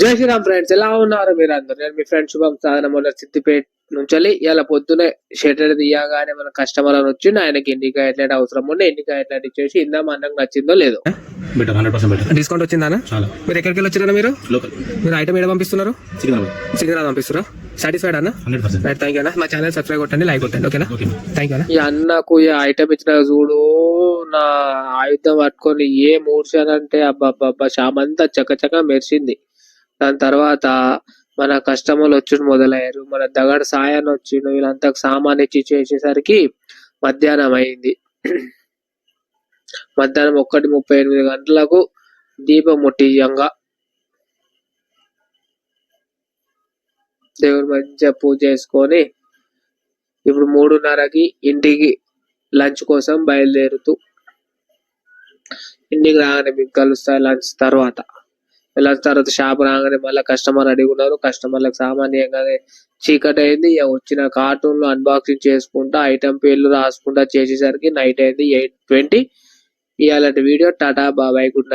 జై శ్రీరామ్ ఫ్రెండ్స్, ఎలా ఉన్నారు మీరు అందరు? నేను మీ ఫ్రెండ్ శుభం సాధన మొన్న సిద్దిపేట నుంచి ఇలా పొద్దునే షెటర్ తీయగానే మన కస్టమర్ అని వచ్చి ఆయనకి ఎన్ని గైడ్లైట్ అవసరం ఉండే ఎన్ని గైడ్లైట్ ఇచ్చేసి ఇందా మనకు నచ్చిందో లేదో డిస్కౌంట్ వచ్చిందా? మీరు ఎక్కడికి వెళ్ళి వచ్చారా? మీరు ఐటమ్ ఏడ పంపిస్తున్నారు? సికింద్రాబాద్ పంపిస్తారా? సాటిస్ఫైడ్ అన్న? రైట్, థ్యాంక్ యూ అన్న. మా ఛానల్ సబ్స్క్రైబ్ కొట్టండి, లైక్ కొట్టండి, ఓకేనా? థ్యాంక్ యూ అన్న. ఈ అన్నకు ఈ ఐటమ్ ఇచ్చిన చూడు, నా ఆయుధం పట్టుకొని ఏ మూడ్చానంటే అబ్బా షామంతా చక్కచక్క మెరిసింది. దాని తర్వాత మన కస్టమర్లు వచ్చి మొదలయ్యారు. మన దగడు సాయాన్ని వచ్చిండు. వీళ్ళంతా సామాన్ ఇచ్చి చేసేసరికి మధ్యాహ్నం అయింది. మధ్యాహ్నం 1:38 గంటలకు దీపం ముట్టియంగా దేవుడు మంచిగా పూజ చేసుకొని ఇప్పుడు 3:30కి ఇంటికి లంచ్ కోసం బయలుదేరుతూ ఇంటికి రాగానే మీకు కలుస్తా. లంచ్ తర్వాత షాప్ రాగానే మళ్ళీ కస్టమర్ అడిగున్నారు. కస్టమర్లకు సామాన్యంగానే చీకటి అయింది. వచ్చిన కార్టూన్లు అన్బాక్సింగ్ చేసుకుంటా ఐటమ్ పేర్లు రాసుకుంటా చేసేసరికి నైట్ అయింది 8:20. ఇలాంటి వీడియో టాటా బాబాయ్, గుడ్ నైట్.